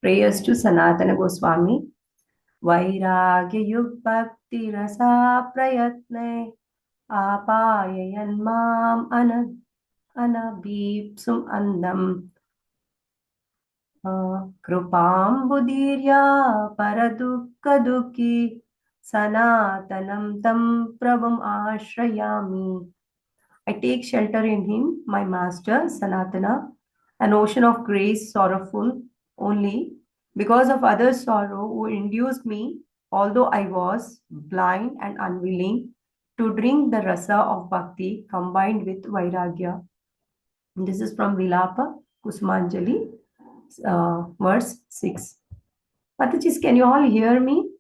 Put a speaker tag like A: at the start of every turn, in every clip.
A: Prayers to Sanatana Goswami. Vairagya yug bhakti rasa prayatne apayayan mam anabhipsum andam krupam budirya paradukka dukki sanatanam tam prabhum ashrayami. I take shelter in him, my master, Sanatana, an ocean of grace, sorrowful only because of others' sorrow, who induced me, although I was blind and unwilling, to drink the rasa of bhakti combined with vairagya. And this is from Vilapa, Kusmanjali, verse 6. Matachis, can you all hear me?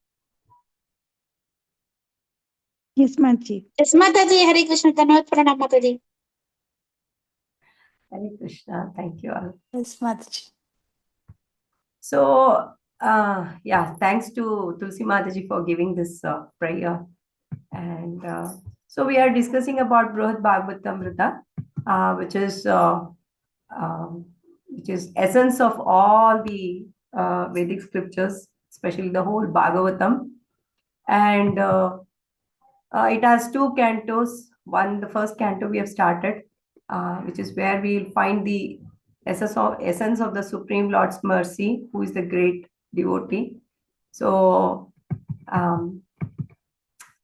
B: Yes, Mataji.
C: Yes, Mataji. Hare Krishna. Dhanavad Pranam, Mataji.
A: Hare Krishna. Thank you all.
B: Yes, Mataji.
A: So, thanks to Tulsi Mataji for giving this prayer. And so we are discussing about Brhad Bhagavam, which is essence of all the Vedic scriptures, especially the whole Bhagavatam. And it has two cantos. The first canto we have started, which is where we will find the essence of the Supreme Lord's mercy, who is the great devotee. So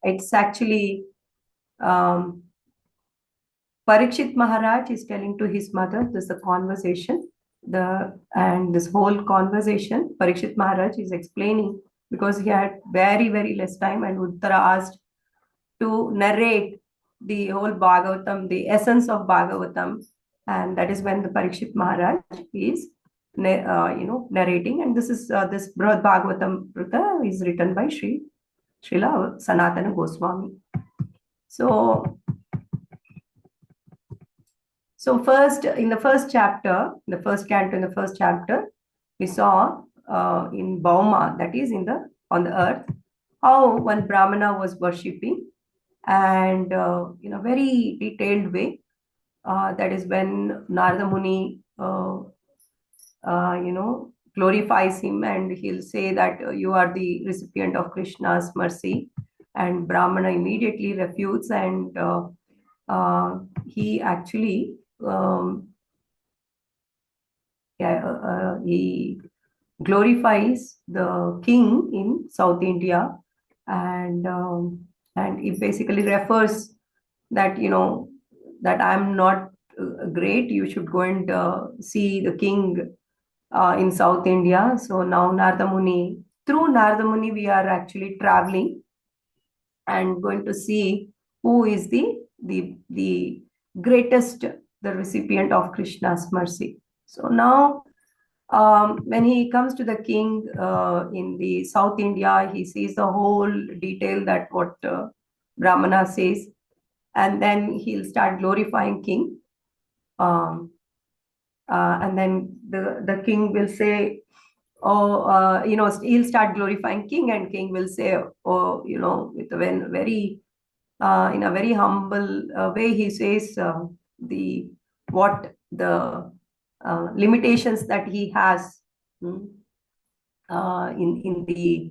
A: it's actually Parikshit Maharaj is telling to his mother, this is a conversation, and this whole conversation, Parikshit Maharaj is explaining because he had very, very less time, and Uttara asked to narrate the whole Bhagavatam, the essence of Bhagavatam, and that is when the Parikshit Maharaj is narrating. And this is this Brhad Bhagavatam Prita is written by Srila Sanatana Goswami. So first, in the first chapter, the first canto in the first chapter, we saw in Bhauma, that is on the earth, how one Brahmana was worshipping, and in a very detailed way. That is when Narada Muni, glorifies him, and he'll say that you are the recipient of Krishna's mercy. And Brahmana immediately refutes, and he actually he glorifies the king in South India, and it basically refers that that I'm not great. You should go and see the king in South India. So now through Narada Muni, we are actually traveling and going to see who is the greatest, the recipient of Krishna's mercy. So now, when he comes to the king in the South India, he sees the whole detail that what Brahmana says, and then he'll start glorifying king. And then the king will say, he'll start glorifying king, and king will say, with a very in a very humble way, he says the limitations that he has on the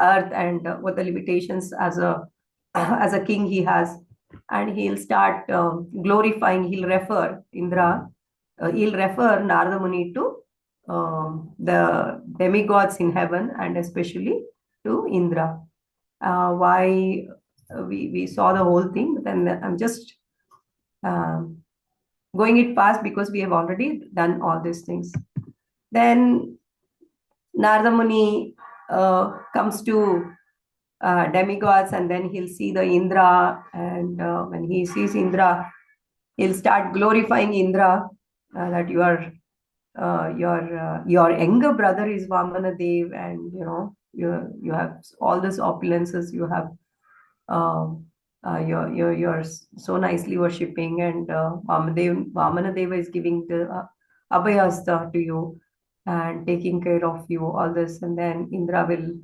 A: earth, and what the limitations as a king he has, and he'll start glorifying. He'll refer Narada Muni to the demigods in heaven, and especially to Indra. Why we saw the whole thing, but then I'm just going it fast because we have already done all these things. Then Narada Muni comes to demigods, and then he'll see the Indra, and when he sees Indra, he'll start glorifying Indra, that your younger brother is Vamana Dev, and you have all these opulences, you have you're so nicely worshipping, and Vamana Deva is giving the abhayasta to you and taking care of you, all this. And then Indra will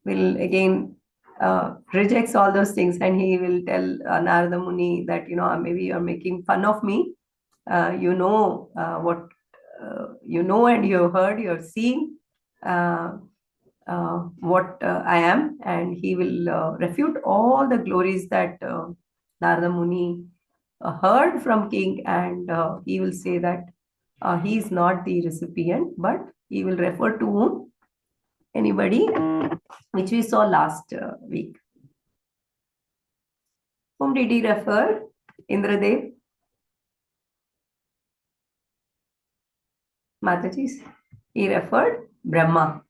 A: again rejects all those things, and he will tell Narada Muni that maybe you're making fun of me. What you know and you have heard, you have seen what I am, and he will refute all the glories that Narada Muni heard from king, and he will say that he is not the recipient, but he will refer to whom? Anybody, which we saw last week. Whom did he refer? Indradev? Mataji? He referred Brahma.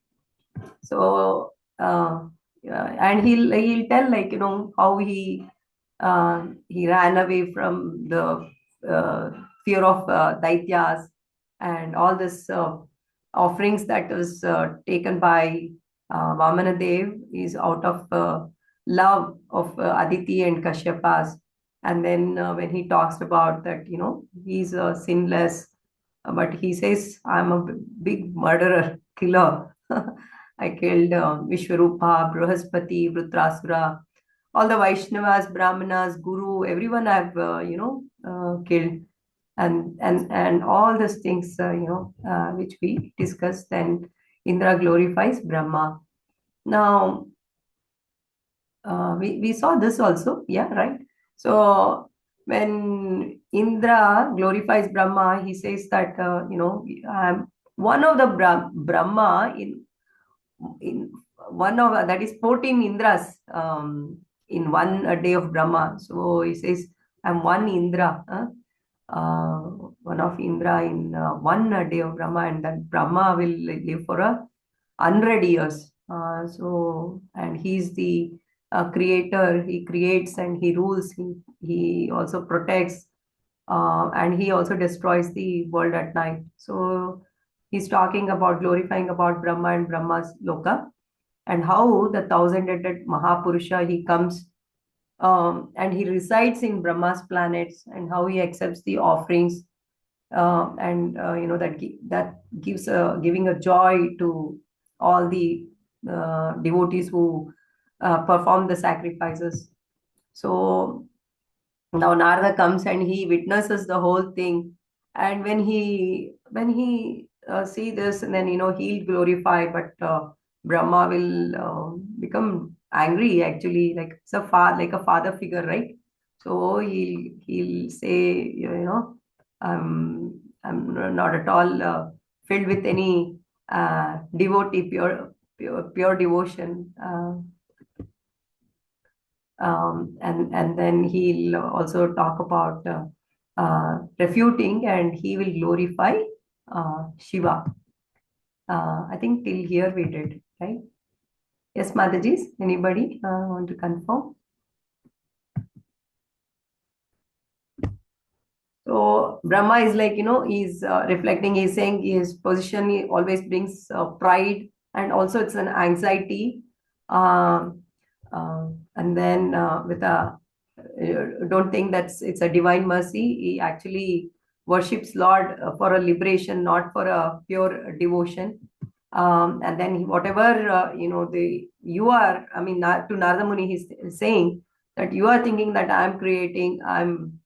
A: So, and he'll tell, like, how he ran away from the fear of daityas, and all this offerings that was taken by Vamana Dev is out of love of Aditi and Kashyapas. And then when he talks about that, he's sinless, but he says, I'm a big murderer, killer. I killed Vishwarupa, Bruhaspati, Vrutrasura, all the Vaishnavas, Brahmanas, Guru, everyone I've killed, and all these things which we discussed. And Indra glorifies Brahma. Now we saw this also, yeah, right. So when Indra glorifies Brahma, he says that I'm one of the Brahma in one of that is 14 Indras in one day of Brahma. So he says, I'm one Indra, one of Indra in one day of Brahma, and that Brahma will live for 100 years. And he's the creator. He creates and he rules. He also protects, and he also destroys the world at night. So he's talking about glorifying about Brahma and Brahma's Loka, and how the thousand-headed Mahapurusha, he comes and he resides in Brahma's planets, and how he accepts the offerings, and that gives giving a joy to all the devotees who perform the sacrifices. So now Narada comes and he witnesses the whole thing, and when he see this, and then he'll glorify, but Brahma will become angry, actually, like it's like a father figure, right? So he'll say, I'm not at all filled with any devotee, pure devotion. And then he'll also talk about refuting, and he will glorify Shiva. I think till here we did, right? Yes, Madhajis, anybody want to confirm? So Brahma is like, he's reflecting, he's saying his position, he always brings pride, and also it's an anxiety. And then with a don't think it's a divine mercy. He actually worships Lord for a liberation, not for a pure devotion. And then whatever you are, I mean, to Narada Muni, he's saying that you are thinking that I'm creating, I'm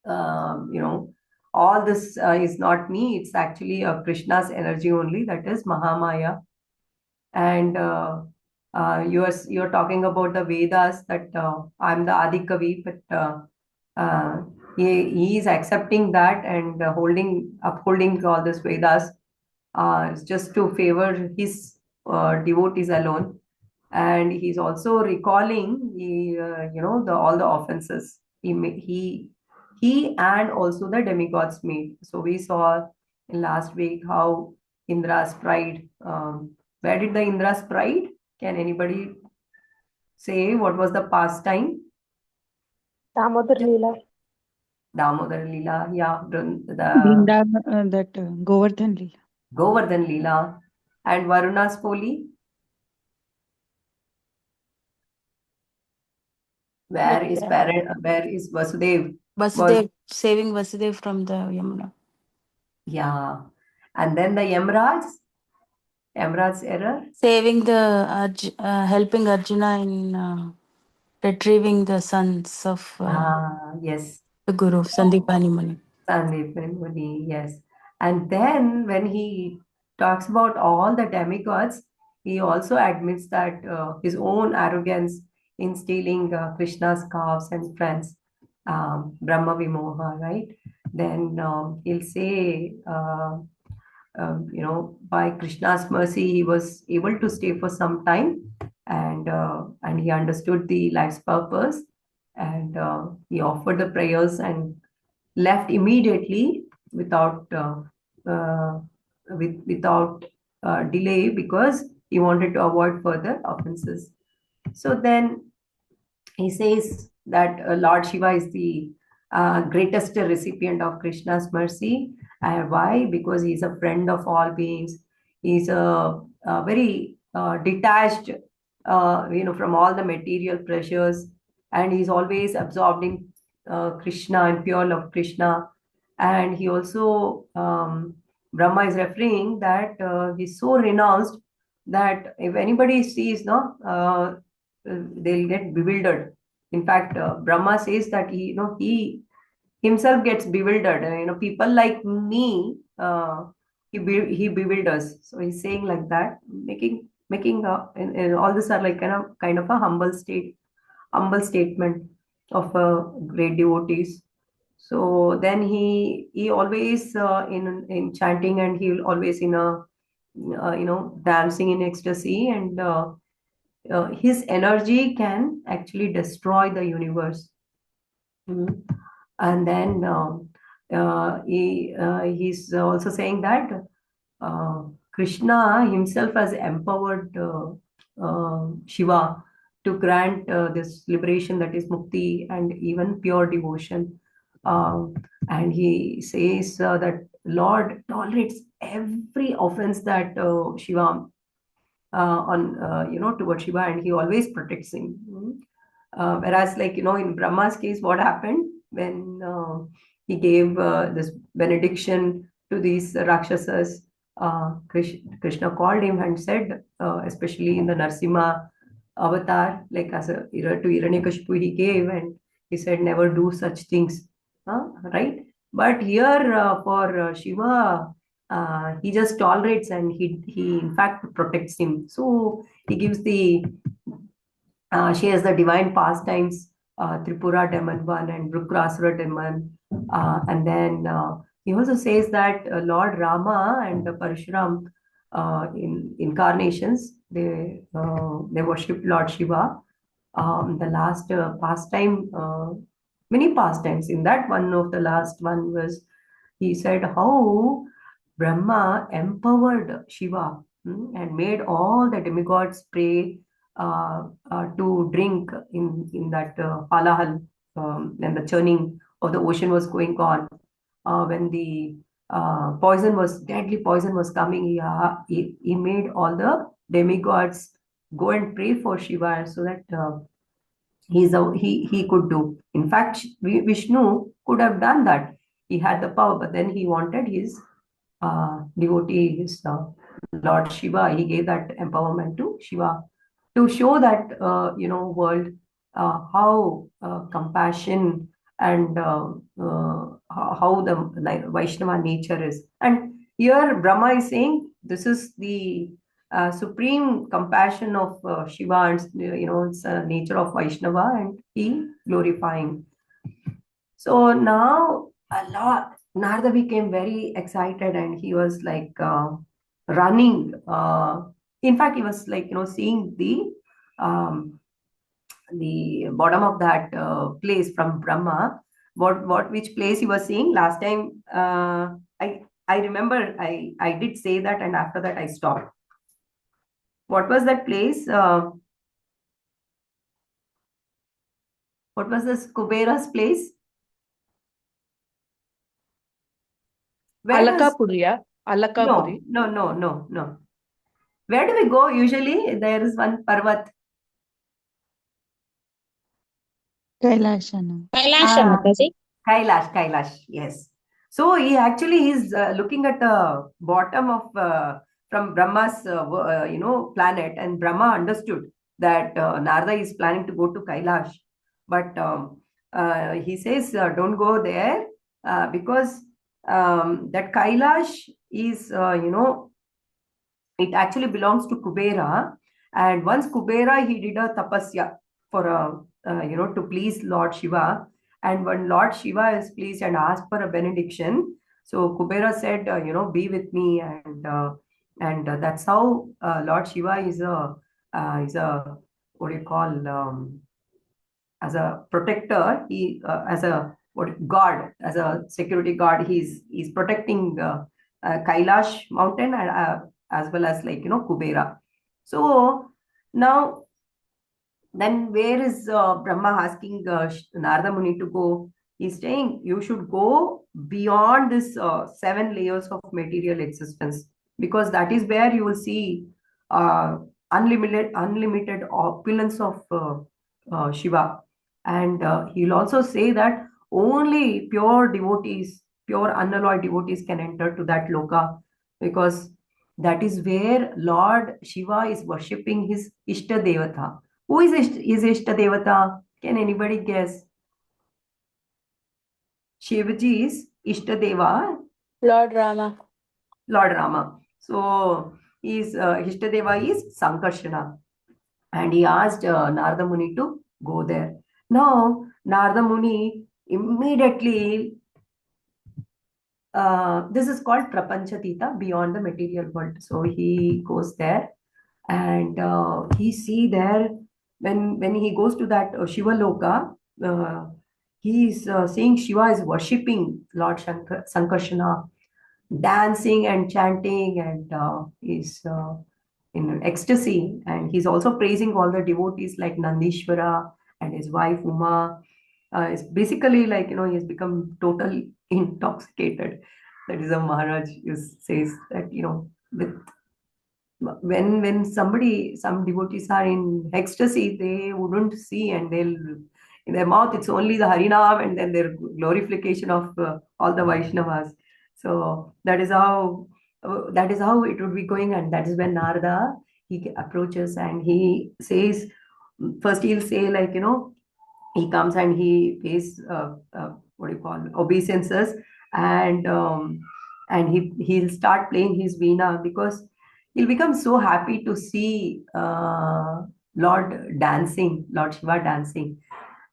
A: all this is not me. It's actually Krishna's energy only, that is Mahamaya. And you're talking about the Vedas, that I'm the Adi Kavi, but he is accepting that and upholding all this Vedas just to favor his devotees alone. And he's also recalling all the offenses he and also the demigods made. So we saw in last week how Indra's pride. Where did the Indra's pride? Can anybody say what was the pastime?
D: Damodar Leela.
A: Damodar Leela, yeah.
B: Govardhan Leela.
A: Govardhan Leela. And Varuna's Poli? Where is Vasudev?
E: Vasudev, saving Vasudev from the Yamuna.
A: Yeah. And then the Yamraj's error?
E: Saving helping Arjuna in retrieving the sons of
A: Yes.
E: the Guru, Sandipani Muni.
A: Sandipani Muni, yes. And then when he talks about all the demigods, he also admits that his own arrogance in stealing Krishna's calves and friends, Brahma Vimoha, right? Then he'll say, by Krishna's mercy, he was able to stay for some time, and he understood the life's purpose, and he offered the prayers and left immediately without uh, without delay, because he wanted to avoid further offenses. So then he says that Lord Shiva is the greatest recipient of Krishna's mercy. Why? Because he's a friend of all beings. He's a very detached, from all the material pleasures, and he's always absorbed in Krishna and pure love Krishna. And he also, Brahma is referring that he's so renounced that if anybody sees, no, they'll get bewildered. In fact, Brahma says that he himself gets bewildered. People like me, he bewilders. So he's saying like that, making and all this are like kind of a humble statement of great devotees. So then he always in chanting, and he'll always in a dancing in ecstasy, and his energy can actually destroy the universe. Mhm. And then he's also saying that Krishna himself has empowered Shiva to grant this liberation, that is mukti, and even pure devotion. And he says that Lord tolerates every offense that Shiva on towards Shiva, and he always protects him. Whereas, like in Brahma's case, what happened when he gave this benediction to these Rakshasas? Krishna called him and said, especially in the Narsimha avatar, like as to Hiranyakashipu he gave, and he said, never do such things, right? But here for Shiva, he just tolerates, and he in fact protects him. So he gives the shares the divine pastimes, Tripura Demon one and Rukrasura Demon, and then he also says that Lord Rama and Parshuram, in incarnations, they worship Lord Shiva. The last pastime, many pastimes. In that, one of the last one was, he said how Brahma empowered Shiva, and made all the demigods pray to drink in that halahal, when the churning of the ocean was going on, when the deadly poison was coming. He made all the demigods go and pray for Shiva, so that he could do. In fact, Vishnu could have done that. He had the power, but then he wanted his devotee, his Lord Shiva. He gave that empowerment to Shiva to show that world how compassion and how the Vaishnava nature is. And here Brahma is saying this is the supreme compassion of Shiva, and it's a nature of Vaishnava, and he glorifying. So now Narada became very excited, and he was like running. In fact, he was like seeing um, the bottom of that place from Brahma. Which place he was seeing last time? I remember I did say that, and after that I stopped. What was that place? What was this Kubera's place? Where does
D: Alakapuriya. Alakapuri.
A: no. Where do we go usually? There is one Parvat.
B: Kailashana.
C: Kailasha Mataji.
A: Kailash, yes. So he actually is looking at the bottom of from Brahma's planet, and Brahma understood that Narada is planning to go to Kailash, but he says don't go there because that Kailash is, it actually belongs to Kubera. And once Kubera, he did a tapasya for to please Lord Shiva. And when Lord Shiva is pleased and asked for a benediction, so Kubera said, be with me, and that's how Lord Shiva is a what do you call, as a protector. He as a what guard, as a security guard. He's protecting Kailash mountain, and as well as Kubera. So now, then where is Brahma asking Narada Muni to go? He's saying you should go beyond this 7 layers of material existence, because that is where you will see uh, unlimited opulence of Shiva. And he'll also say that only pure devotees, pure unalloyed devotees can enter to that loka, because that is where Lord Shiva is worshipping his Ishta Devata. Who is his Ishta Devata? Can anybody guess? Shivaji's Ishta Deva,
E: Lord Rama.
A: Lord Rama. So his Ishta Deva is Sankarshana. And he asked Narada Muni to go there. Now, Narada Muni immediately, this is called Prapanchatita, beyond the material world. So he goes there, and he see there, when he goes to that Shiva Loka, he is seeing Shiva is worshipping Lord Sankarshana, dancing and chanting, and is in an ecstasy. And he's also praising all the devotees like Nandishvara and his wife Uma. It's basically he's become totally intoxicated. That is a Maharaj says that, with when some devotees are in ecstasy, they wouldn't see, and they'll, in their mouth it's only the Harinam, and then their glorification of all the Vaishnavas. So that is how it would be going. And that is when Narada, he approaches, and he says, first he'll say, he comes and he pays what do you call, obeisances, and he'll start playing his veena, because he'll become so happy to see Lord Shiva dancing.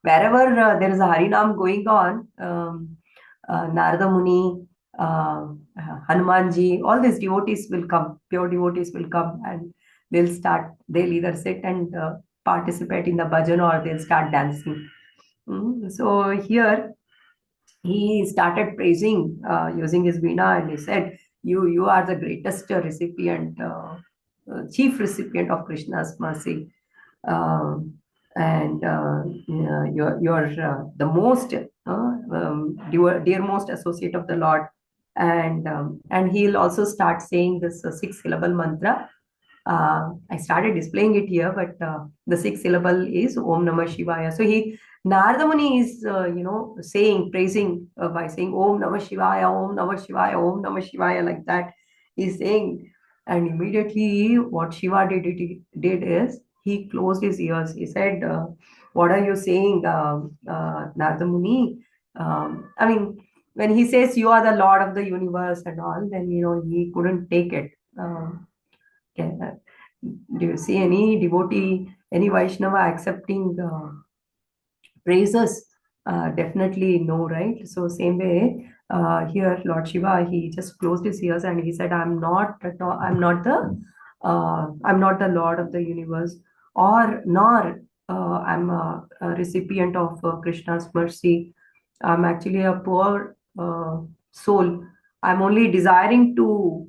A: Wherever there is a Harinam going on, Narada Muni, Hanumanji, all these devotees will come, pure devotees will come, and they'll either sit and participate in the bhajan, or they'll start dancing. So here he started praising using his veena, and he said, you are the greatest recipient, chief recipient of Krishna's mercy. And you're the most dearmost associate of the Lord. And he'll also start saying this 6-syllable mantra. I started displaying it here, but the 6-syllable is Om Namah Shivaya. So Narada Muni is, praising by saying Om Namah Shivaya, Om Namah Shivaya, Om Namah Shivaya, like that. He's saying, and immediately what Shiva did is, he closed his ears. He said, what are you saying, Narada Muni? I mean, when he says you are the Lord of the universe and all, then, he couldn't take it. Do you see any devotee, any Vaishnava accepting praises? Definitely no, right? So same way, here Lord Shiva, he just closed his ears and he said, I'm not the Lord of the universe, nor I'm a recipient of Krishna's mercy. I'm actually a poor soul. I'm only desiring to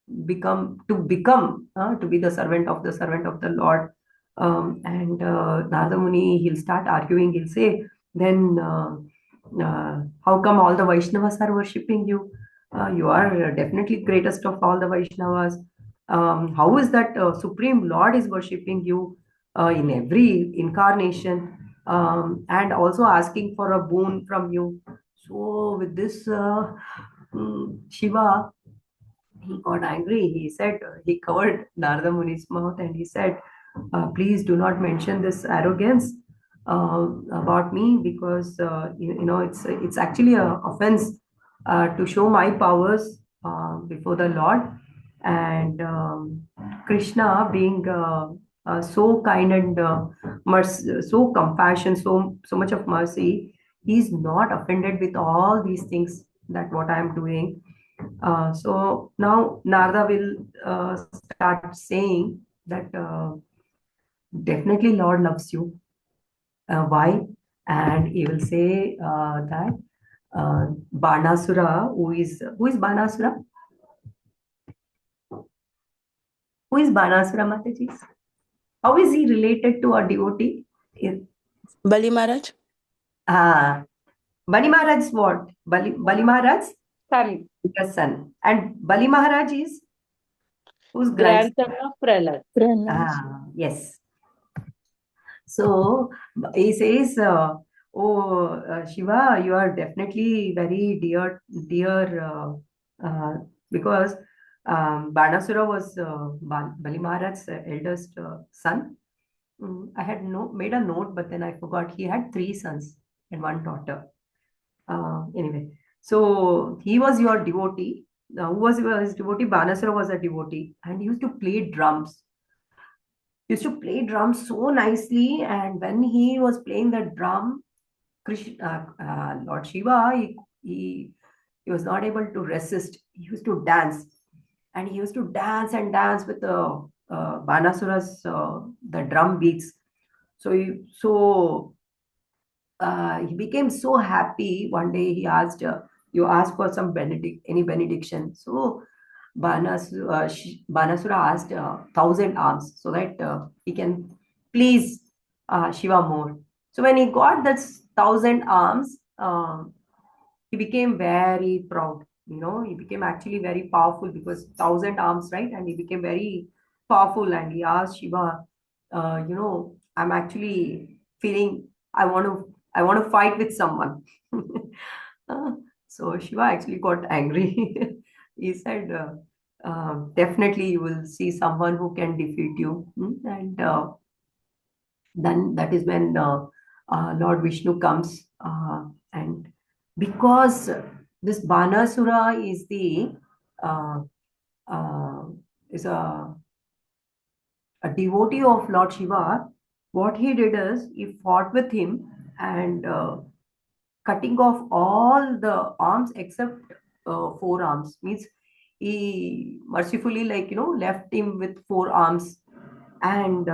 A: be the servant of the Lord. And Narada Muni, he'll start arguing. He'll say, then how come all the Vaishnavas are worshipping you? You are definitely greatest of all the Vaishnavas. How is that Supreme Lord is worshipping you in every incarnation, and also asking for a boon from you? So with this, Shiva, he got angry. He said, he covered Narada Muni's mouth, and he said, please do not mention this arrogance about me, because it's actually a offense to show my powers before the Lord. And Krishna being so kind and mercy, so compassion, so much of mercy, he's not offended with all these things that what I am doing. So now Narada will start saying that definitely Lord loves you. Why? And he will say that Banasura, who is Banasura? Who is Banasura, Mataji? How is he related to a devotee?
E: Bali Maharaj?
A: Ah, Bali Maharaj's what? Bali Maharaj's
D: Son,
A: son. And Bali Maharaj is whose grandson?
D: grandson of Prahlad.
A: Ah, yes. So he says, "Oh Shiva, you are definitely very dear, because Banasura was Bali Maharaj's eldest son." I had made a note, but then I forgot. He had three sons and one daughter. Anyway, so he was your devotee. Who was his devotee? Banasura was a devotee, and he used to play drums. He used to play drums so nicely, and when he was playing the drum, Krishna, Lord Shiva, he was not able to resist. He used to dance, and he used to dance and dance with the Banasura's the drum beats. So he became so happy. One day he asked, "You asked for some any benediction." So Banasura asked 1,000 alms so that he can please Shiva more. So when he got that 1,000 alms, he became very proud. He became actually very powerful because 1,000 arms, right? And he became very powerful. And he asked Shiva, I'm actually feeling I want to fight with someone. Uh, so Shiva actually got angry. He said, definitely you will see someone who can defeat you. And then that is when Lord Vishnu comes, and because this Banasura uh, uh, is a devotee of Lord Shiva, what he did is he fought with him and cutting off all the arms except four arms. Means he mercifully, left him with four arms. And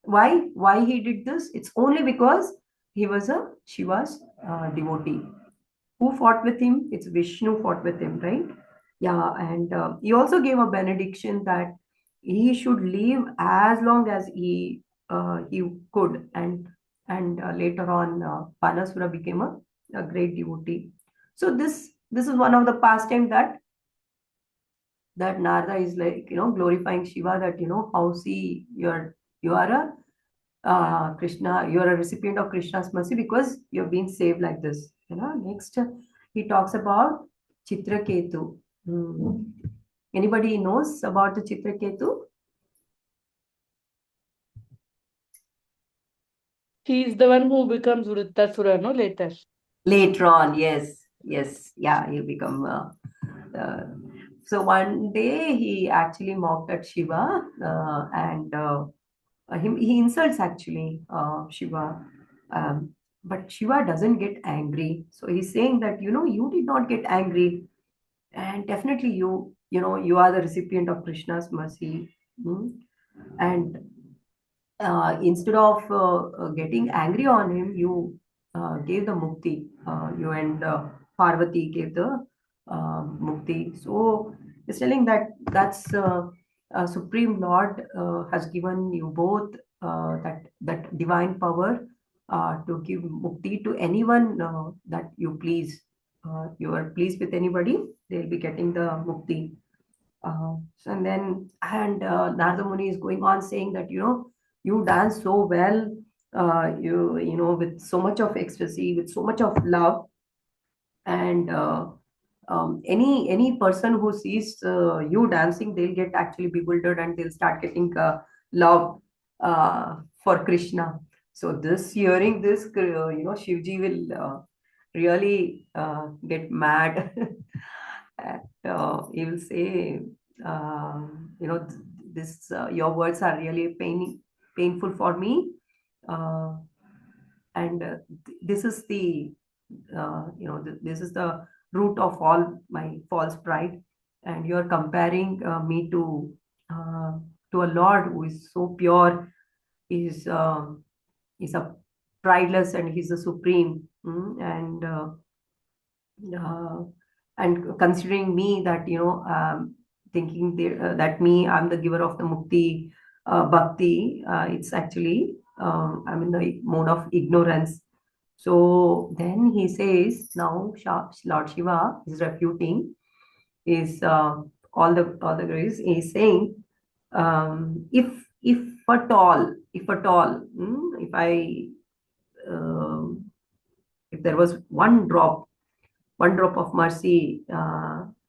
A: why he did this? It's only because he was a Shiva's devotee. Who fought with him? It's Vishnu fought with him, right? Yeah, and he also gave a benediction that he should live as long as he could, and later on, Panasura became a great devotee. So this is one of the pastime that Narada is glorifying Shiva, that how see you are a Krishna, you are a recipient of Krishna's mercy because you're being saved like this. Next he talks about Chitraketu. Hmm. Anybody knows about the Chitraketu?
D: He is the one who becomes Vrittasura, no, later.
A: Later on, yes, yeah, he'll become. So one day he actually mocked at Shiva, and he insults actually Shiva, but Shiva doesn't get angry. So he's saying that you did not get angry, and definitely you are the recipient of Krishna's mercy. Hmm? And instead of getting angry on him, you gave the mukti. You and Parvati gave the mukti. So it's telling that that's Supreme Lord has given you both that divine power to give mukti to anyone that you please. You are pleased with anybody, they'll be getting the mukti. And Narada Muni is going on saying that you dance so well, with so much of ecstasy, with so much of love, and any person who sees you dancing, they'll get actually bewildered and they'll start getting love for Krishna. So this hearing this, Shivji will really get mad. He will say, this your words are really painful for me, uh, and this is the this is the root of all my false pride, and you're comparing me uh, to a Lord who is so pure, is is a prideless, and he's a supreme. Uh, and considering me that thinking that me, I'm the giver of the mukti, bhakti, it's actually I'm in the mode of ignorance. So then he says, now Lord Shiva is refuting, is all the grace. He's saying, if at all, if I um, if there was one drop of mercy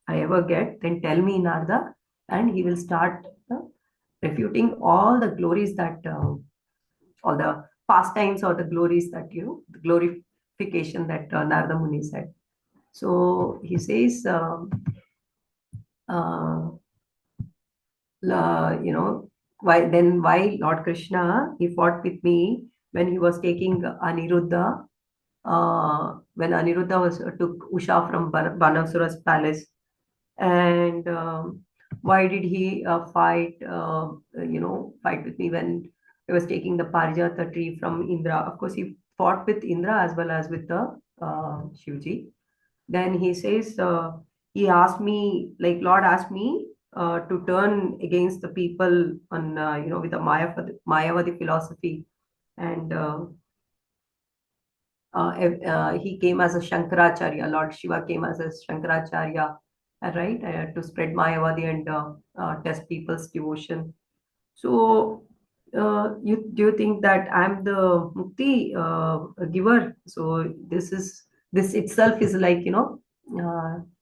A: I ever get, then tell me, Narada, and he will start refuting all the glories that all the pastimes or the glories that the glorification that Narada Muni said. So he says, uh, why Lord Krishna, he fought with me when he was taking Aniruddha, when Aniruddha took Usha from Banasura's palace, and why did he fight with me when he was taking the Parijata tree from Indra? Of course, he fought with Indra as well as with the Shivji. Then he says, he asked me, like Lord asked me to turn against the people on, with the Mayavadi philosophy. And he came as a Shankaracharya. Lord Shiva came as a Shankaracharya, right, to spread Mayavadi and test people's devotion. So, do you think that I'm the mukti giver? So this itself is like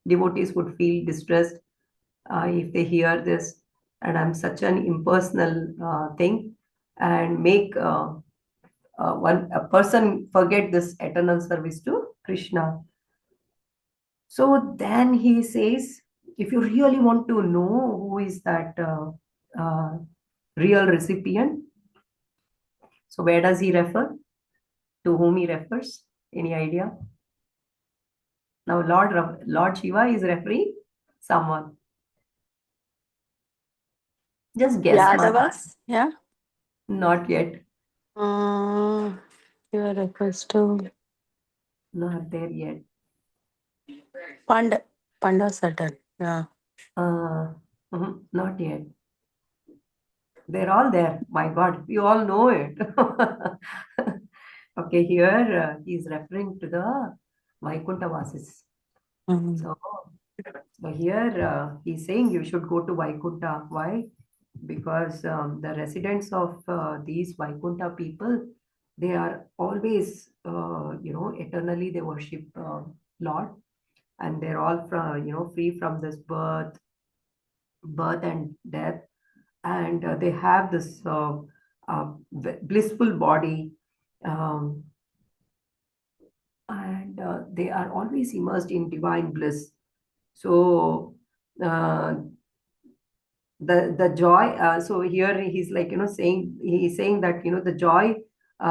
A: devotees would feel distressed if they hear this, and I'm such an impersonal thing, and make a person forget this eternal service to Krishna. So then he says, if you really want to know who is that uh, real recipient, so where does he refer? To whom he refers? Any idea? Now Lord Shiva is referring someone. Just guess.
E: Yadavas. Yeah.
A: Not yet.
E: You refers to
A: Not there yet.
E: Panda certain. Yeah.
A: Not yet. They're all there. My God, you all know it. Okay, here he's referring to the Vaikuntha Vasis.
E: Mhm.
A: So here he's saying you should go to Vaikuntha. Why? Because the residents of these Vaikuntha people, they are always, eternally they worship Lord, and they're all from, free from this birth and death, and they have this blissful body, um, and they are always immersed in divine bliss. So uh, the joy. So here he's like saying, he's saying that the joy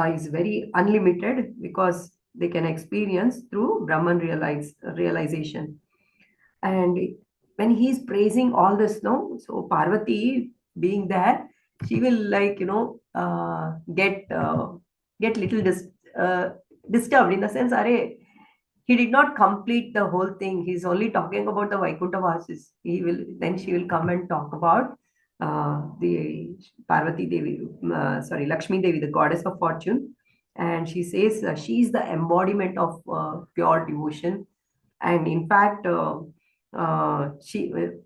A: is very unlimited because they can experience through Brahman realization. And when he's praising all this, no, so Parvati being there, she will like get little disturbed, in the sense, are he did not complete the whole thing. He's only talking about the Vaikuntha Vasis. She will come and talk about the Parvati Devi, Lakshmi Devi, the goddess of fortune. And she says she is the embodiment of pure devotion. And in fact, I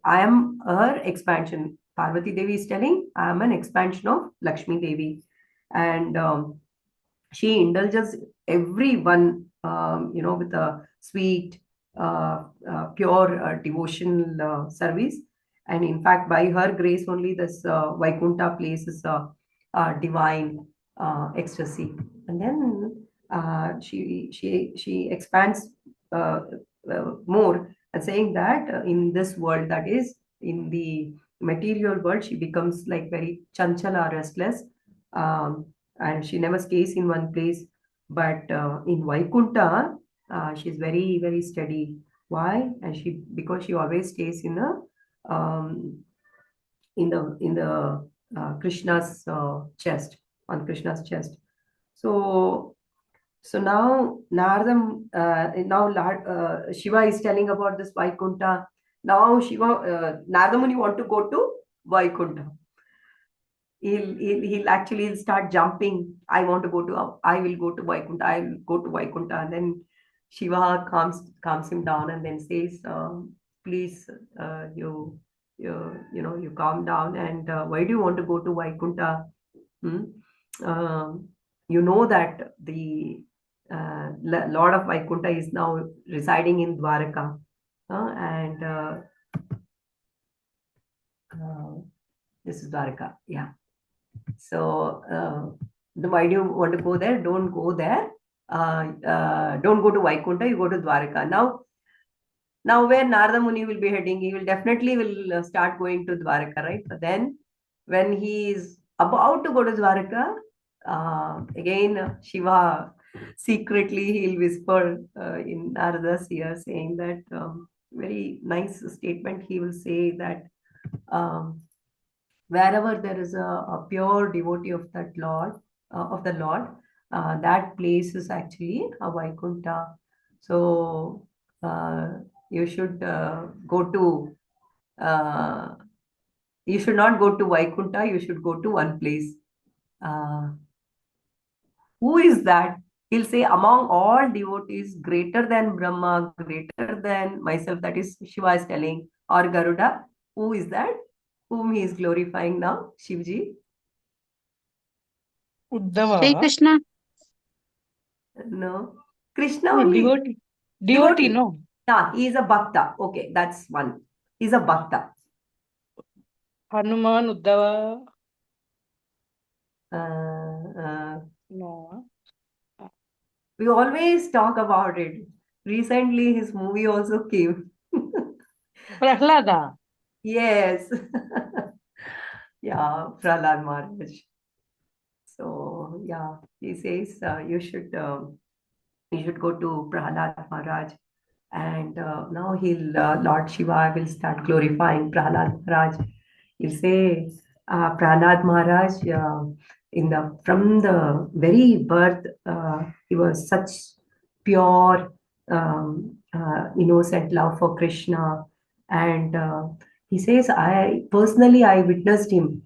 A: am her expansion. Parvati Devi is telling, I am an expansion of Lakshmi Devi. And she indulges everyone, with a sweet, pure devotional service. And in fact, by her grace only, this Vaikuntha place is divine ecstasy. And then she expands more, and saying that in this world, that is in the material world, she becomes like very chanchala, restless, um, and she never stays in one place. But in Vaikunta, she's very, very steady. Why? And she, because she always stays in a um, in the Krishna's chest, on Krishna's chest. So now Shiva is telling about this Vaikunta. Now Narada Muni want to go to Vaikunta. He'll actually start jumping. I want to go to. I will go to Vaikunta. I will go to Vaikunta. And then Shiva calms him down and then says, "Please, you calm down. And why do you want to go to Vaikunta? Hmm? You know that the Lord of Vaikunta is now residing in Dwaraka, and this is Dwaraka, yeah. So why do you want to go there? Don't go there. Don't go to Vaikunta. You go to Dwaraka. Now where Narada Muni will be heading, he will definitely start going to Dwaraka, right? But then when he is about to go to Dwaraka, again Shiva secretly he'll whisper in Narada's ear, saying that very nice statement. He will say that wherever there is a pure devotee of that Lord, of the Lord, that place is actually a Vaikunta. So you should go to. You should not go to Vaikunta. You should go to one place. Who is that? He'll say, among all devotees, greater than Brahma, greater than myself, that is Shiva is telling, or Garuda. Who is that? Whom he is glorifying now? Shivji?
C: Sri
D: Uddhava.
C: Krishna.
A: No. Krishna
D: No,
A: only.
D: devotee. Devotee, no.
A: Yeah, he is a bhakta. Okay, that's one. He's a bhakta.
D: Hanuman, Uddhava.
A: No.
D: No.
A: We always talk about it. Recently, his movie also came.
D: Prahlada.
A: Yes. Yeah, Prahlad Maharaj. So yeah, he says you should go to Prahlad Maharaj, and now Lord Shiva will start glorifying Prahlad Maharaj. He'll say Prahlad Maharaj from the very birth he was such pure innocent love for Krishna, and he says I witnessed him.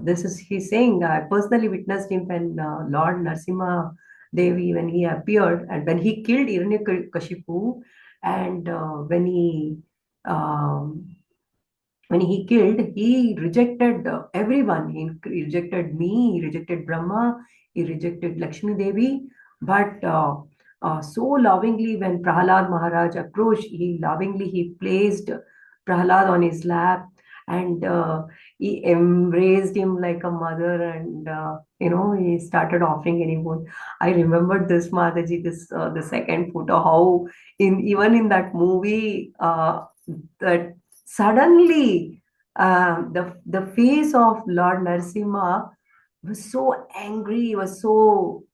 A: This is he's saying I personally witnessed him when Lord Narsimha Devi, when he appeared and when he killed Hiranyakashipu, and um, when he killed, he rejected everyone. He rejected me, he rejected Brahma, he rejected Lakshmi Devi. But so lovingly, when Prahlad Maharaj approached, he placed Prahlad on his lap, and he embraced him like a mother, and he started offering any food. I remembered this, Mataji, this the second photo, how even in that movie, that suddenly the face of Lord Narasimha was so angry, was so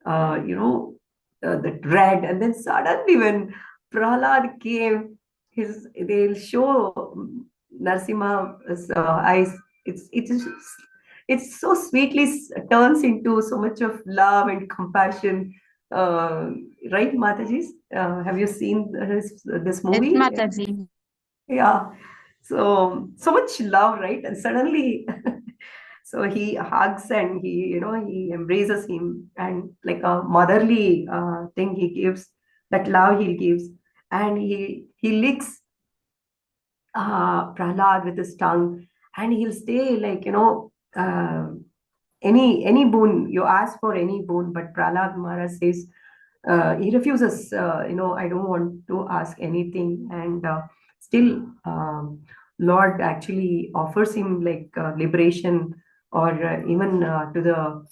A: the dread, and then suddenly when Prahlad came, they'll show Narasimha's eyes. It's so sweetly turns into so much of love and compassion. Right, Mataji? Have you seen this
C: Yes,
A: movie?
C: Mataji.
A: Yeah. So much love, right? And suddenly, so he hugs and he embraces him, and like a motherly thing he gives, that love he gives, and he licks Prahlad with his tongue, and he'll stay like any boon you ask for, any boon, but Prahlad Maharaj says he refuses. I don't want to ask anything, and still, Lord actually offers him like liberation, or even to the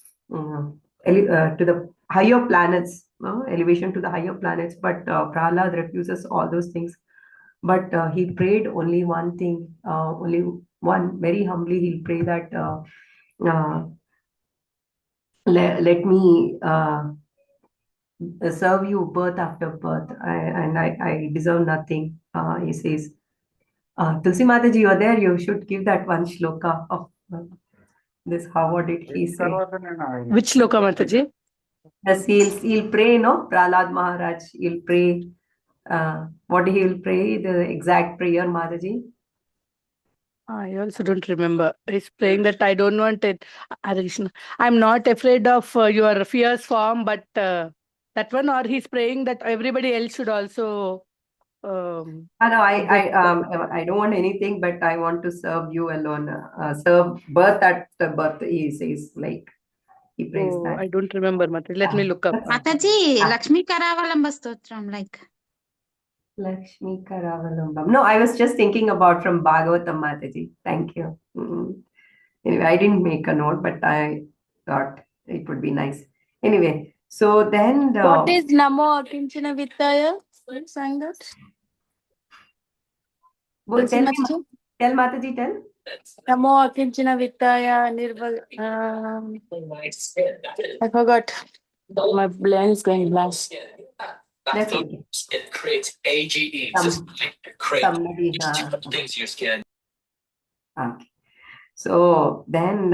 A: higher planets, elevation to the higher planets, but Prahlad refuses all those things. But he prayed only one thing, only one, very humbly he'll pray that uh, let me serve you birth after birth, and I deserve nothing, he says. Tulsi Mataji, you are there, you should give that one shloka of this. How, what did he say?
D: Which shloka, Mataji?
A: Yes, he'll pray, no? Prahlad Maharaj, he'll pray. What he will pray, the exact prayer, Mataji?
D: I also don't remember. He's praying that I don't want it. Hare Krishna. I'm not afraid of your fierce form, but that one, or he's praying that everybody else should also.
A: No, I don't want anything, but I want to serve you alone. Serve birth at the birth, he says, like, he prays
D: Oh,
A: that.
D: I don't remember, Mataji. Let me look up.
C: Mataji,
A: Ah.
C: Lakshmi Karavalamba Stotram, like.
A: Lakshmi Karavalambam. No, I was just thinking about from Bhagavatam, Mataji. Thank you. Anyway, I didn't make a note, but I thought it would be nice. Anyway, so then
E: What is Namo Akinchana Vittaya? Who sang that? Tulsi
A: tell me,
E: Mataji?
A: tell Mataji, tell.
E: Namo Akinchana Vittaya Nirval. I forgot. My brain is going blank.
A: That's okay.
F: It creates AGE.
A: Somebody. Okay. So then,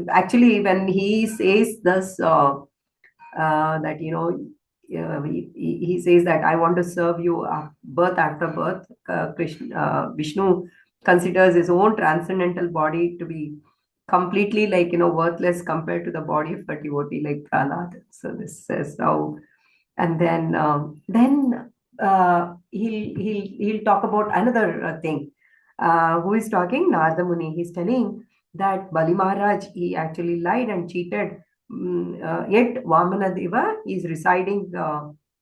A: actually, when he says this, that he says that I want to serve you birth after birth. Vishnu considers his own transcendental body to be completely worthless compared to the body of a devotee like Prahlad. So this is how. And then he'll talk about another thing. Who is talking? Narada Muni. He's telling that Bali Maharaj, he actually lied and cheated. Yet Vamana Deva is residing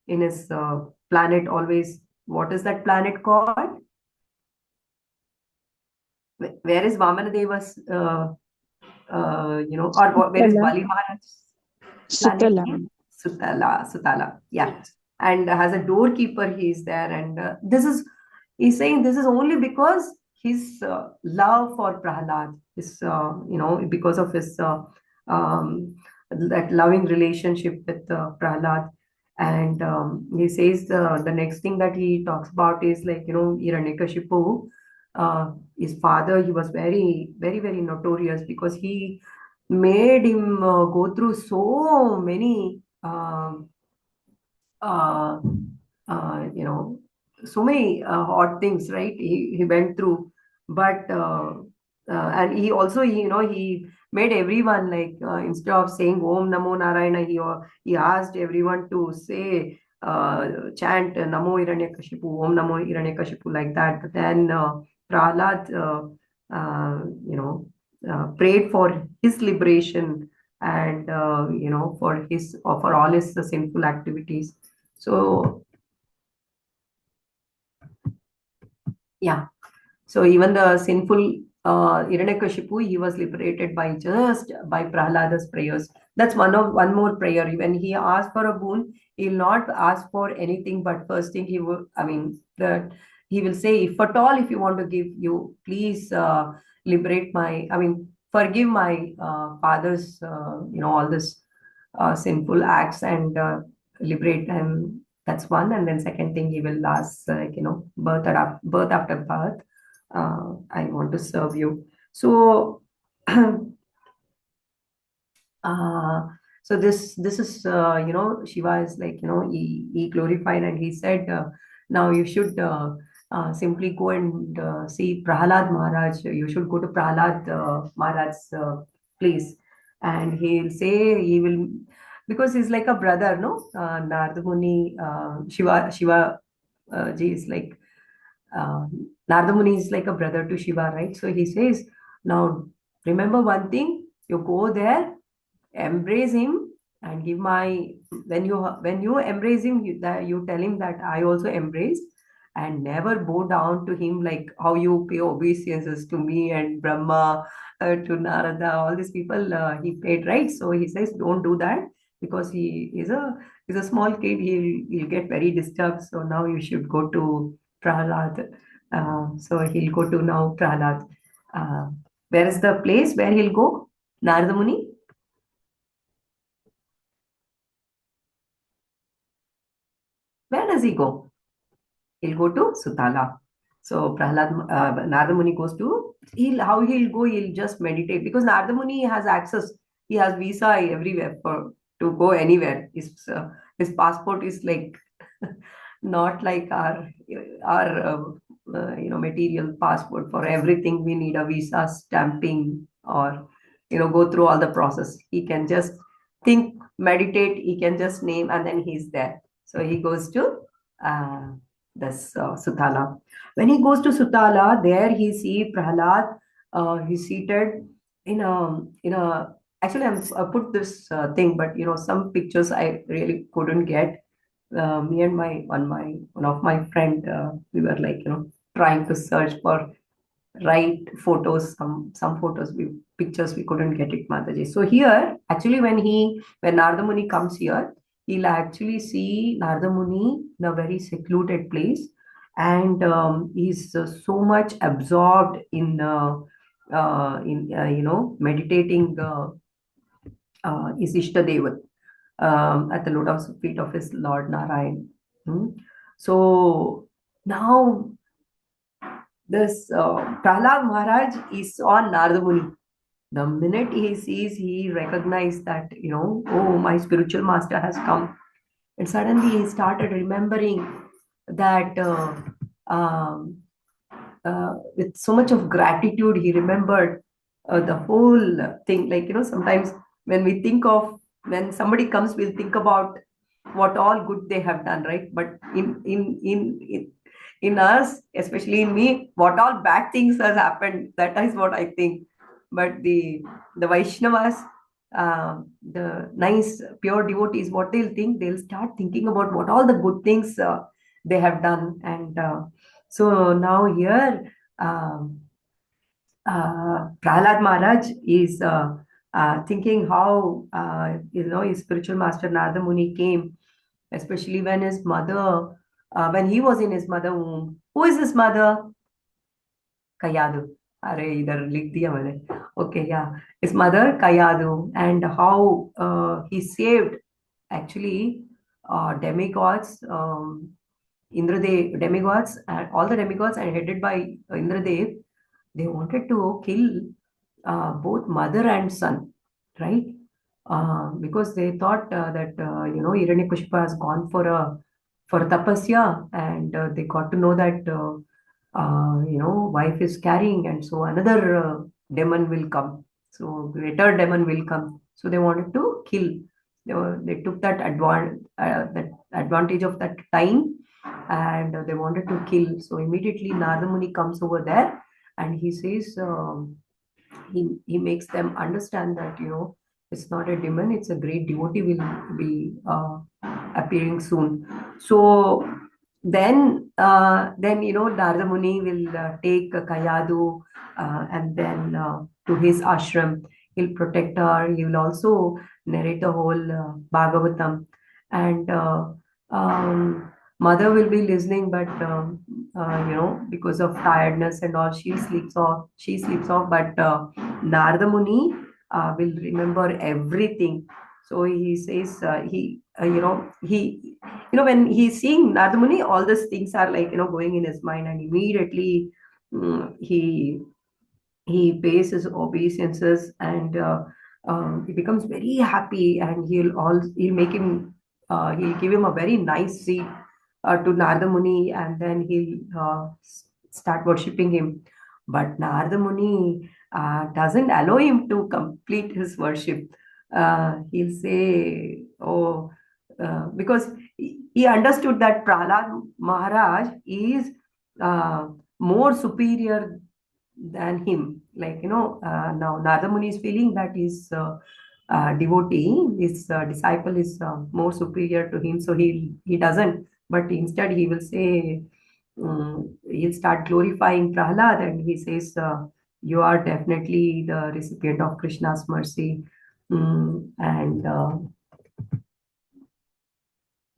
A: in his planet always. What is that planet called? Where is Vamana Deva's, where is
B: Sutala.
A: Bali Maharaj's planet?
B: Sutala.
A: Sutala. Yeah. And has a doorkeeper, he's there. And he's saying this is only because his love for Prahlad is, because of his that loving relationship with Prahlad. And he says the next thing that he talks about is Hiranyakashipu. His father, he was very, very, very notorious because he made him go through so many uh, so many odd things, right? He went through, but and he also, he made everyone instead of saying Om Namo Narayana, he asked everyone to say chant Namo Hiranyakashipu, Om Namo Hiranyakashipu, like that. But then Prahlad, prayed for his liberation and for all his sinful activities. So yeah, so even the sinful Hiranyakashipu, he was liberated by Prahlada's prayers. That's one more prayer. When he asked for a boon, he'll not ask for anything, but first thing he will, that he will say, if at all, if you want to give, you please liberate forgive my father's, all this sinful acts and liberate him. That's one. And then second thing, he will ask, birth after birth. I want to serve you. So, so this is Shiva is he glorified, and he said, now you should simply go and see Prahlad Maharaj. You should go to Prahlad Maharaj's place, and he'll say he will, because he's like a brother, no? Narada Muni, Shiva ji is like. Narada Muni is like a brother to Shiva, right? So he says, now remember one thing, you go there, embrace him, and give my, when you embrace him, you tell him that I also embraced, and never bow down to him like how you pay obeisances to me and Brahma, to Narada, all these people he paid, right? So he says, don't do that. because he is a small kid. He'll get very disturbed. So now you should go to Prahlad. So he'll go to now Prahlad. Where is the place where he'll go? Narada Muni? Where does he go? He'll go to Sutala. So Narada Muni goes to, how he'll go, he'll just meditate because Narada Muni has access. He has visa everywhere to go anywhere. His passport is like not like our material passport. For everything we need a visa, stamping, or go through all the process. He can just think, meditate, he can just name, and then he's there. So he goes to this Sutala. When he goes to Sutala, there he see Prahlad. He's seated in a. Actually, I put this thing, but some pictures I really couldn't get. Me and one of my friend, we were like trying to search for right photos. Some photos, pictures we couldn't get it, Mataji. So here, actually, when Narada Muni comes here, he'll actually see Narada Muni in a very secluded place, and he's so much absorbed in meditating his Ishtadevat at the lotus feet of his Lord Narayan. So now this Prahlad Maharaj is on Narada Muni. The minute he sees, he recognized that, oh, my spiritual master has come. And suddenly he started remembering that with so much of gratitude, he remembered the whole thing. Like, sometimes when somebody comes, we'll think about what all good they have done, right? But in us, especially in me, what all bad things has happened, that is what I think. But the Vaishnavas, the nice pure devotees, what they'll start thinking about what all the good things they have done. And so now here Prahlad Maharaj is thinking how his spiritual master Narada Muni came, especially when his mother, when he was in his mother womb. Who is his mother? Kayadu. अरे इधर लिख दिया मैंने. Okay, yeah, his mother Kayadu, and how he saved actually demigods, demigods, and all the demigods, and headed by Indradev. They wanted to kill both mother and son, right? Because they thought that Hiranyakashipu has gone for a tapasya, and they got to know that wife is carrying, and so another demon will come. So greater demon will come. So they wanted to kill. They took that advantage of that time, and they wanted to kill. So immediately Narada Muni comes over there, and he says, he makes them understand that it's not a demon, it's a great devotee will be appearing soon. So then Narada Muni will take Kayadu and then to his ashram. He'll protect her. He will also narrate the whole Bhagavatam, and mother will be listening, but because of tiredness and all, she sleeps off. But Narada Muni will remember everything. So he says when he's seeing Narada Muni, all these things are like going in his mind, and immediately he pays his obeisances, and he becomes very happy, and he'll give him a very nice seat to Narada Muni, and then he'll start worshipping him. But Narada Muni doesn't allow him to complete his worship. He'll say, oh, because he understood that Prahlad Maharaj is more superior than him. Like, now Narada Muni is feeling that his devotee, his disciple is more superior to him, so he doesn't. But instead he will say, he'll start glorifying Prahlad, and he says, you are definitely the recipient of Krishna's mercy. And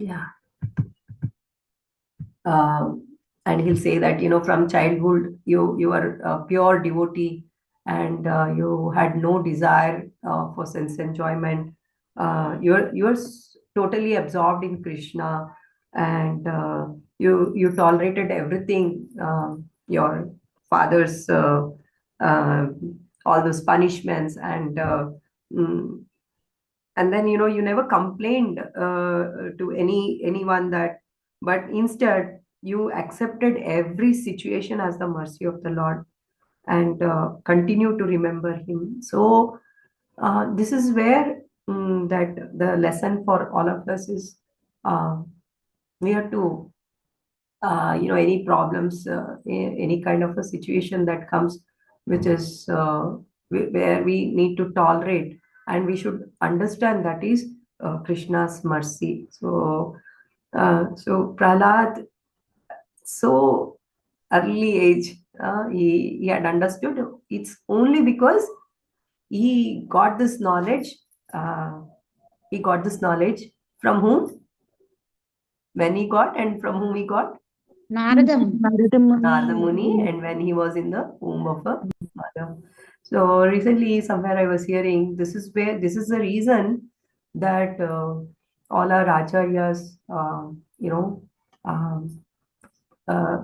A: Yeah. And he'll say that, from childhood you are a pure devotee, and you had no desire for sense enjoyment. You're totally absorbed in Krishna, and you tolerated everything, your father's uh, all those punishments, mm, and then you never complained to anyone, that but instead you accepted every situation as the mercy of the Lord, and continue to remember him. So this is where, that the lesson for all of us is, uh, we have to, any problems, any kind of a situation that comes, which is where we need to tolerate, and we should understand that is Krishna's mercy. So Prahlad, so early age, he had understood. It's only because he got this knowledge. uh, he got this knowledge from whom? When he got, and from whom he got?
C: Naradam.
A: Narada Muni, and when he was in the womb of a mother. So recently, somewhere I was hearing, this is the reason that all our acharyas, um, uh,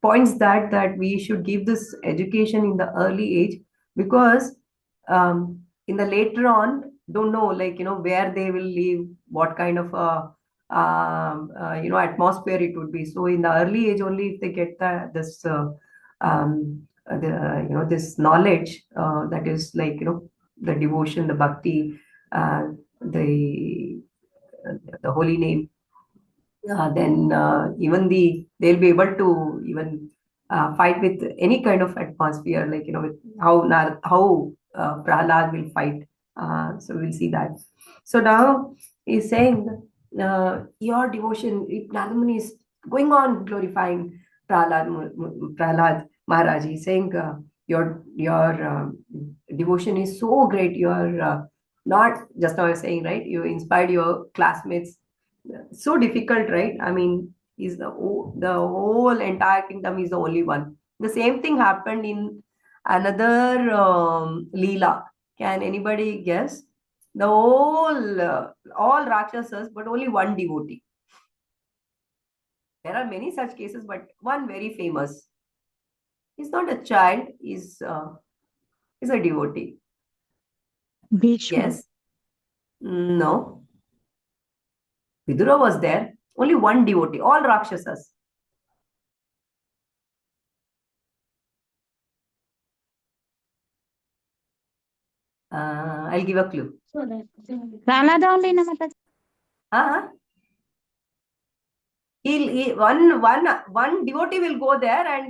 A: points that we should give this education in the early age, because in the later on, don't know, like, where they will live, what kind of atmosphere it would be. So in the early age only, if they get this knowledge, that is like, the devotion, the bhakti, uh, the the holy name, then even they'll be able to even fight with any kind of atmosphere, like, with how Prahlad will fight. So we'll see that. So now he's saying, your devotion, Narada Muni is going on glorifying Prahlad Maharaj. He's saying, your devotion is so great. You're not just now I was saying, right? You inspired your classmates. So difficult, right? I mean, he's the whole entire kingdom is the only one. The same thing happened in another Leela. Can anybody guess? The whole all Rakshasas, but only one devotee. There are many such cases, but one very famous. He's not a child. He's a devotee.
B: Bhishma.
A: Yes. No. Vidura was there. Only one devotee. All Rakshasas. I'll give a clue.
C: Prahlada only na Mataji.
A: Uh-huh. One devotee will go there, and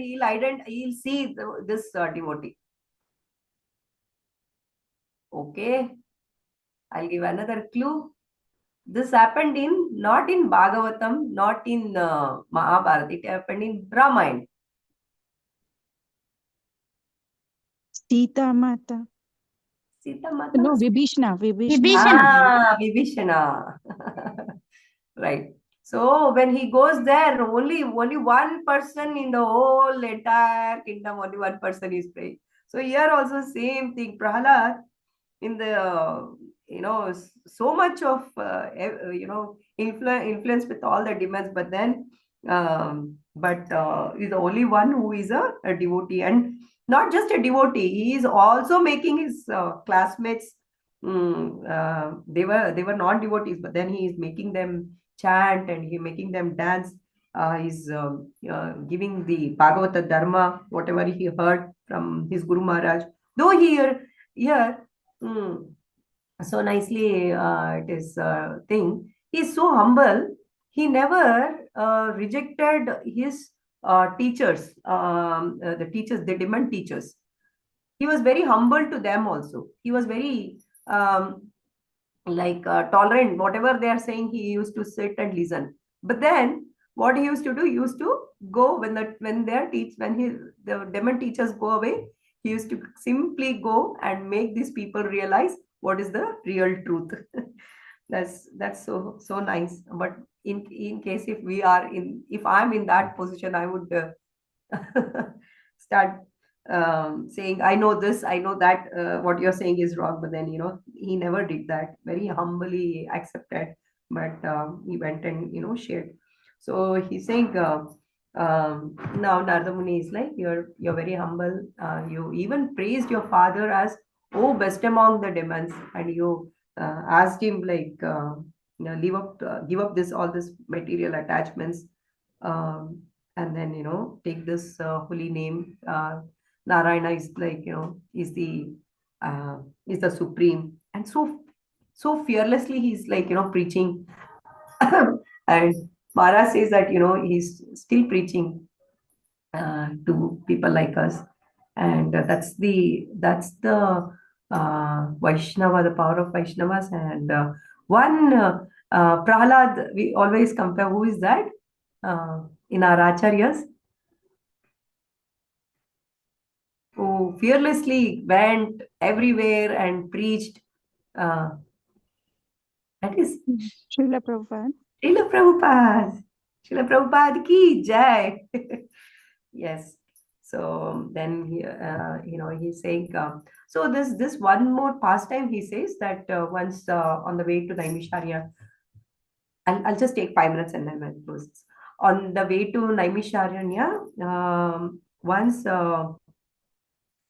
A: he'll see this devotee. Okay, I'll give another clue. This happened not in Bhagavatam, not in Mahabharata. It happened in Ramayana.
B: Sita Mata.
A: Sita Mata.
B: No, Vibhishna.
C: Vibhishana.
A: Vibhishana. Right. So when he goes there, only one person in the whole entire kingdom, only one person is praying. So here also same thing. Prahlad, in the so much of influence with all the demands, but then he's the only one who is a devotee, and not just a devotee, he is also making his classmates, they were non devotees, but then he is making them chant, and he making them dance. He's giving the Bhagavata Dharma, whatever he heard from his Guru Maharaj, though here so nicely, it is thing. He's so humble. He never rejected his teachers, the teachers, the demand teachers. He was very humble to them also. He was very tolerant. Whatever they are saying, he used to sit and listen. But then what he used to do, he used to go when the demand teachers go away, he used to simply go and make these people realize what is the real truth. That's so nice. But in case if I'm in that position, I would start saying, I know this, I know that, what you're saying is wrong. But then, he never did that. Very humbly accepted, but he went and, shared. So he's saying, now Narada Muni is like, you're very humble. You even praised your father as, oh, best among the demons, and you asked him like, give up this all this material attachments, um, and then take this holy name. Narayana is like, uh, is the supreme, and so fearlessly he's like, preaching. And Mara says that he's still preaching to people like us, and that's the Vaishnava, the power of Vaishnavas. And one Prahlad, we always compare. Who is that in our acharyas, who fearlessly went everywhere and preached? Uh, that is
B: Srila Prabhupada.
A: Srila Prabhupada. Srila Prabhupada ki jai. Yes. So then he's saying, so this one more pastime, he says that once on the way to Naimisharya, I'll just take 5 minutes and then I'll close this. On the way to Naimisharanya, once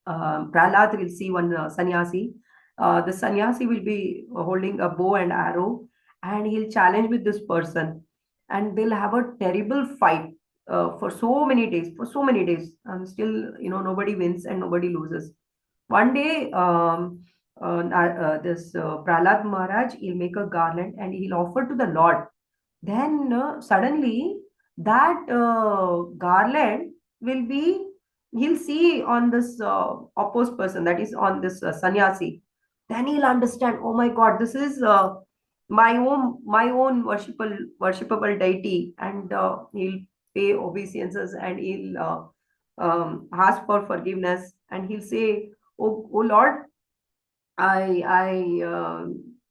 A: Prahlad will see one sannyasi. The sannyasi will be holding a bow and arrow, and he'll challenge with this person, and they'll have a terrible fight for so many days, and still, nobody wins and nobody loses. One day, this Prahlad Maharaj, he'll make a garland and he'll offer to the Lord. Then suddenly that garland will be, he'll see on this opposed person, that is on this sannyasi. Then he'll understand, oh my God, this is my own worshipable deity, and he'll pay obeisances, and he'll ask for forgiveness, and he'll say, oh Lord, I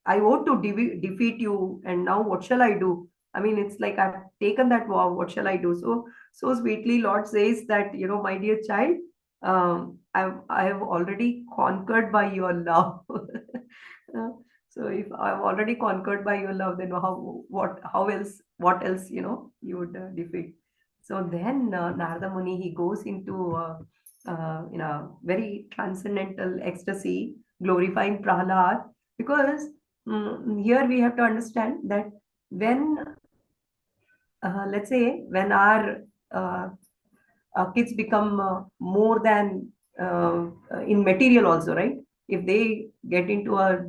A: ought to defeat you, and now what shall I do? I mean, it's like I've taken that vow. What shall I do? So sweetly, Lord says that, my dear child, I've already conquered by your love. Uh, so if I've already conquered by your love, then what else, you would defeat. So then Narada Muni, he goes into in a very transcendental ecstasy, glorifying Prahlad, because here we have to understand that when, let's say, when our kids become more than in material also, right? If they get into a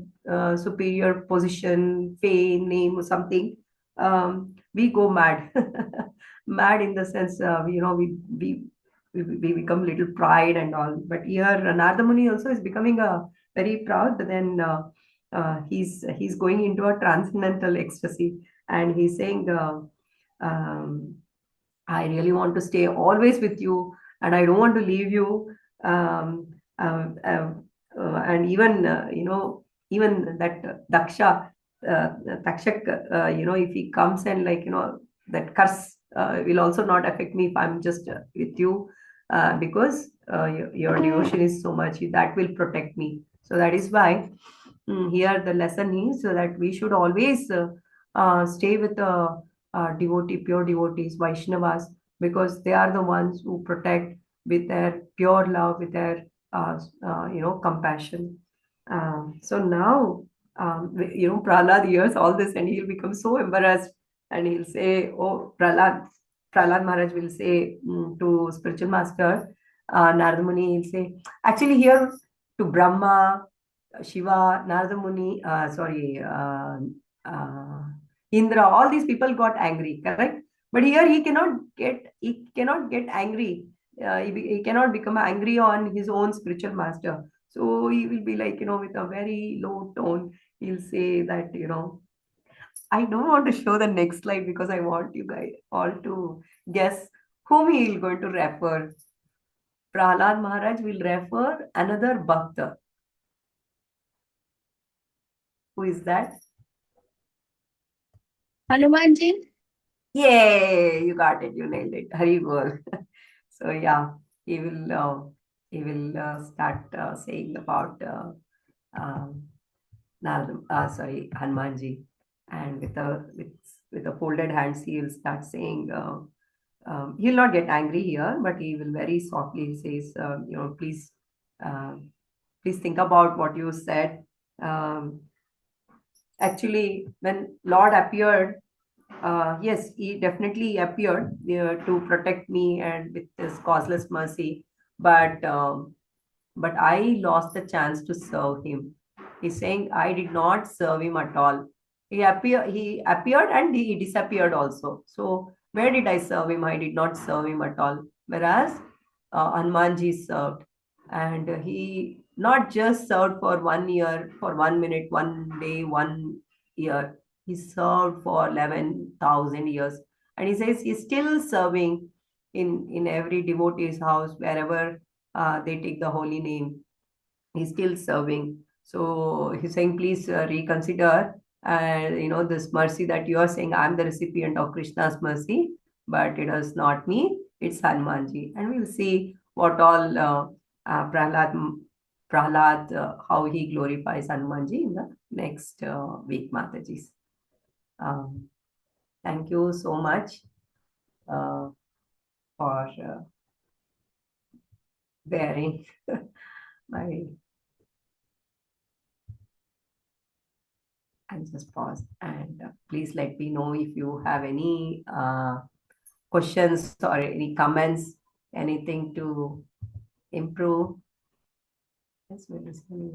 A: superior position, fame, name, or something, we go mad. Mad in the sense, we become little pride and all. But here, Narada Muni also is becoming a very proud. But then he's going into a transcendental ecstasy, and he's saying, I really want to stay always with you, and I don't want to leave you. Um, and even even that Takshak, if he comes and, like, that curse will also not affect me if I'm just with you, because your devotion is so much that will protect me. So that is why, here the lesson is that we should always stay with the pure devotees, Vaishnavas, because they are the ones who protect with their pure love, with their compassion. So now, Prahlad hears all this and he'll become so embarrassed, and he'll say, "Oh, Prahlad Maharaj will say to spiritual master Narada Muni, he'll say, actually here to Brahma, Shiva, Narada Muni, uh, Indra, all these people got angry, correct? But here he cannot get angry. He cannot become angry on his own spiritual master. So he will be like, with a very low tone, he'll say that, I don't want to show the next slide because I want you guys all to guess whom he is going to refer. Prahlad Maharaj will refer another Bhakta. Who is that?
E: Hanumanji.
A: Yay, you got it, you nailed it. Hari bol. So yeah, he will start saying about Hanumanji, and with the folded hands, he will start saying. He'll not get angry here, but he will very softly says, please, please think about what you said. Actually, when Lord appeared, yes, he definitely appeared to protect me and with his causeless mercy, but but I lost the chance to serve him. He's saying I did not serve him at all. He appeared and he disappeared also. So where did I serve him? I did not serve him at all. Whereas Hanumanji served, and he not just served for 1 year, for 1 minute, 1 day, 1 year. He served for 11,000 years, and he says he's still serving in every devotee's house wherever they take the holy name. He's still serving. So he's saying, please reconsider. And this mercy that you are saying, I'm the recipient of Krishna's mercy, but it is not me, it's Hanumanji. And we'll see what all Prahlad, how he glorifies Hanumanji in the next week, Matajis. Thank you so much for bearing my. I'll just pause, and please let me know if you have any questions or any comments, anything to improve. Yes, we're listening.